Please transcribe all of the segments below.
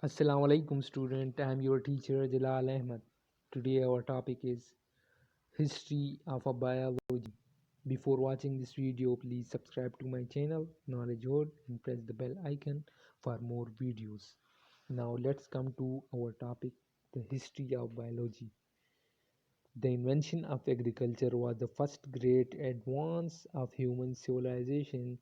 Assalamu alaikum student. I am your teacher Jalal Ahmed. Today our topic is history of a biology. Before watching this video, please subscribe to my channel Knowledge World and press the bell icon for more videos. Now let's come to our topic, the history of biology. The invention of agriculture was the first great advance of human civilization.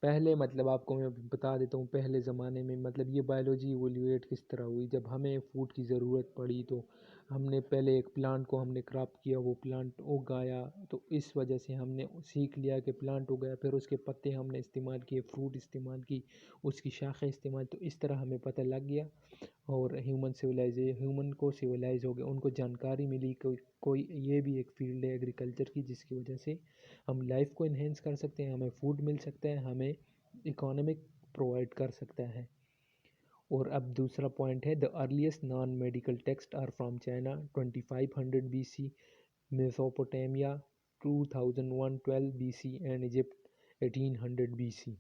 पहले मतलब आपको मैं बता देता हूँ पहले ज़माने में मतलब ये बायोलॉजी इवोल्यूएट किस तरह हुई। जब हमें फूड की ज़रूरत पड़ी तो हमने पहले एक प्लांट को हमने क्रॉप किया, वो प्लांट उगाया, तो इस वजह से हमने सीख लिया कि प्लांट उगाया, फिर उसके पत्ते हमने इस्तेमाल किए, फ्रूट इस्तेमाल की, उसकी शाखें इस्तेमाल, तो इस तरह हमें पता लग गया और ह्यूमन को सिविलाइज हो गया, उनको जानकारी मिली। कोई ये भी एक फील्ड है एग्रीकल्चर की जिसकी वजह से हम लाइफ को इन्हेंस कर सकते हैं, हमें फूड मिल सकता है, हमें इकोनॉमिक प्रोवाइड कर सकता है। और अब दूसरा पॉइंट है, the earliest non medical text are from China 2500 BC, Mesopotamia 2112 BC and Egypt 1800 BC।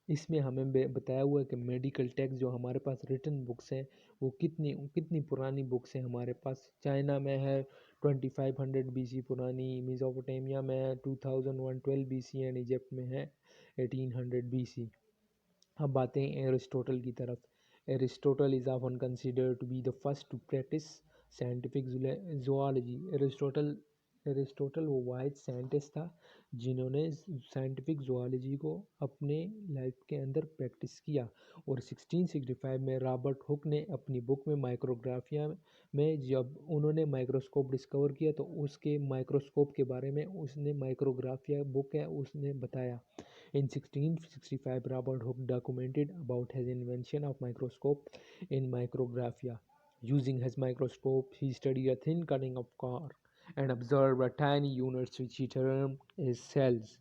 इसमें हमें बताया हुआ है कि मेडिकल टेक्स्ट जो हमारे पास रिटन बुक्स हैं वो कितनी कितनी पुरानी बुक्स हैं हमारे पास। चाइना में है 2500 BC पुरानी, मेसोपोटामिया में है 2112 BC एंड इजिप्ट में है 1800 BC। अब आते हैं एरिस्टोटल की तरफ। Aristotle is often considered to be the first to practice scientific zoology. Aristotle वो वाइज साइंटिस्ट था जिन्होंने साइंटिफिक ज़ुआलॉजी को अपने लाइफ के अंदर प्रैक्टिस किया। और 1665 में रॉबर्ट हुक ने अपनी बुक में माइक्रोग्राफिया में जब उन्होंने माइक्रोस्कोप डिस्कवर किया तो उसके माइक्रोस्कोप के बारे में उसने माइक्रोग्राफिया बुक है उसने बताया। In 1665, Robert Hooke documented about his invention of microscope in micrographia. Using his microscope, he studied a thin cutting of cork and observed a tiny units which he termed as cells.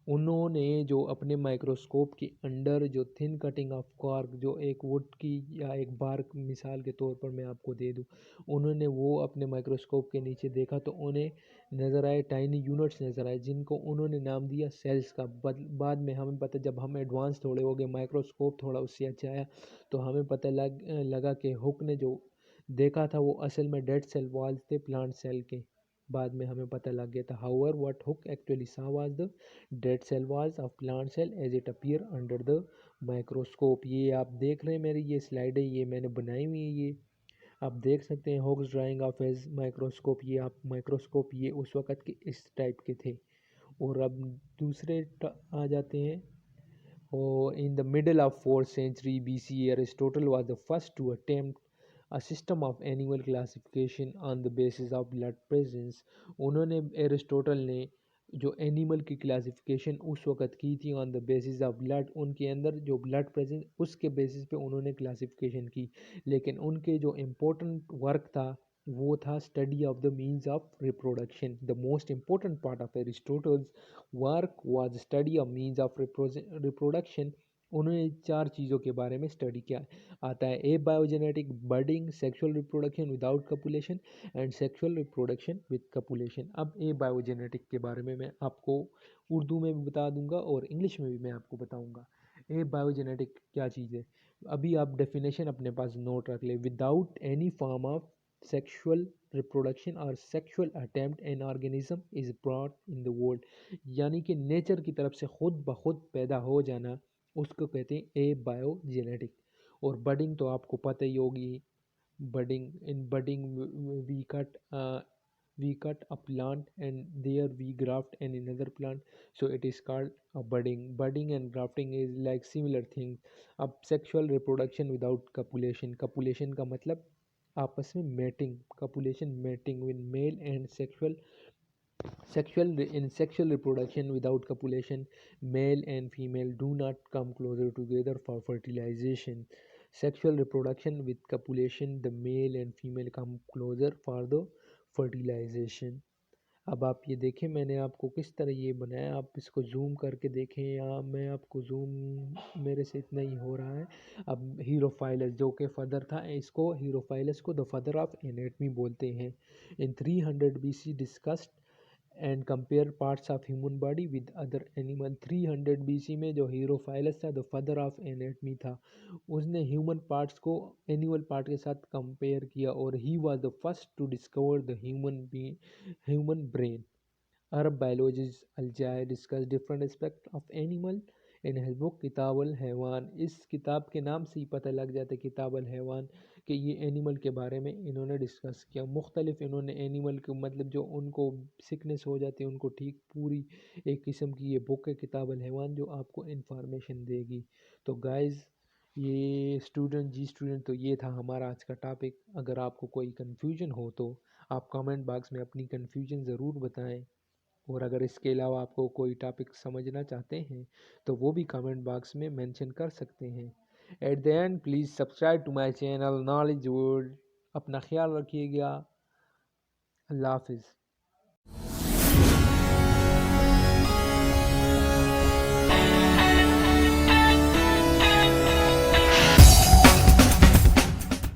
उन्होंने जो अपने microscope के under जो thin cutting of cork, जो एक would की या एक बार्क मिसाल के तौर पर मैं आपको दे दूं, उन्होंने वो अपने माइक्रोस्कोप के नीचे देखा तो उन्हें नज़र आए टाइनी यूनिट्स नज़र आए जिनको उन्होंने नाम दिया सेल्स का। बाद में हमें पता, जब हम एडवांस थोड़े हो गए, माइक्रोस्कोप थोड़ा उससे अच्छा आया, तो हमें पता लगा कि हुक ने जो देखा था वो असल में डेड सेल वॉल्स थे प्लांट सेल के। बाद में हमें पता लग गया था। However what hook actually saw was the dead cell walls of plant cell as it appear under the microscope। ये आप देख रहे हैं, मेरी ये स्लाइड है, ये मैंने बनाई हुई है, ये आप देख सकते हैं Hooke's drawing of his microscope. ये आप माइक्रोस्कोप ये उस वक़्त के इस टाइप के थे। और अब दूसरे आ जाते हैं। और in the middle of 4th century BC, Aristotle was the first to attempt a system of animal classification on the basis of blood presence। उन्होंने एरिस्टोटल ने जो एनिमल की क्लासिफिकेशन उस वक़्त की थी on the basis of blood, उनके अंदर जो ब्लड प्रेजेंस उसके बेसिस पे उन्होंने क्लासिफिकेशन की। लेकिन उनके जो इम्पोर्टेंट वर्क था वो था study of the means of reproduction. The most important part of Aristotle's work was study of means of reproduction. उन्होंने चार चीज़ों के बारे में स्टडी किया आता है। A biogenetic, budding, sexual reproduction without copulation and sexual reproduction with copulation. अब ए बायोजेनेटिक के बारे में मैं आपको उर्दू में भी बता दूंगा और इंग्लिश में भी मैं आपको बताऊंगा। ए बायोजेनेटिक क्या चीज़ है, अभी आप डेफिनेशन अपने पास नोट रख ले। Without any form of sexual reproduction और sexual attempt an organism is brought in the world, यानी कि नेचर की तरफ से खुद ब खुद पैदा हो जाना, उसको कहते हैं ए बायोजेनेटिक। और बडिंग तो आपको पता ही होगी। Budding we cut we cut a plant and there we graft an another plant, so it is called a budding and grafting is like similar thing। अब sexual reproduction without copulation, copulation का मतलब आपस में mating, copulation mating with male and sexual reproduction without copulation, male and female do not come closer together for fertilization। Sexual reproduction with copulation, the male and female come closer for the fertilization। अब आप ये देखें मैंने आपको किस तरह ये बनाया, आप इसको जूम करके देखें, या मैं आपको जूम मेरे से इतना ही हो रहा है। अब हीरोफाइलस जो कि फदर था, इसको हीरोफाइलस को द फादर ऑफ एनेटमी बोलते हैं। इन 300 BC discussed and compare parts of human body with other animal. 300 BC में जो हीरोफाइलस था, द फादर ऑफ एनाटमी था, उसने ह्यूमन पार्ट्स को एनिमल पार्ट के साथ कंपेयर किया और ही was the first to discover the human brain. Arab biologist Al-Jai discussed different aspects of animal in his book किताब अल हैवान। इस किताब के नाम से ही पता लग जाता है किताब अल हैवान कि ये एनिमल के बारे में इन्होंने डिस्कस किया। मुख्तलिफ इन्होंने एनिमल के मतलब जो उनको सिकनेस हो जाती है उनको ठीक पूरी एक किस्म की ये बुक है किताब अल हैवान जो आपको इंफॉर्मेशन देगी। तो गाइज़ ये स्टूडेंट तो ये था हमारा आज का टॉपिक। अगर आपको कोई कन्फ्यूजन हो तो आप कमेंट बॉक्स में अपनी कन्फ्यूजन ज़रूर बताएं, और अगर इसके अलावा आपको कोई टॉपिक समझना चाहते हैं तो वो भी कमेंट बॉक्स में मेंशन कर सकते हैं। At the end please subscribe to my channel knowledge world. अपना ख्याल रखिएगा। अल्लाह हाफिज़।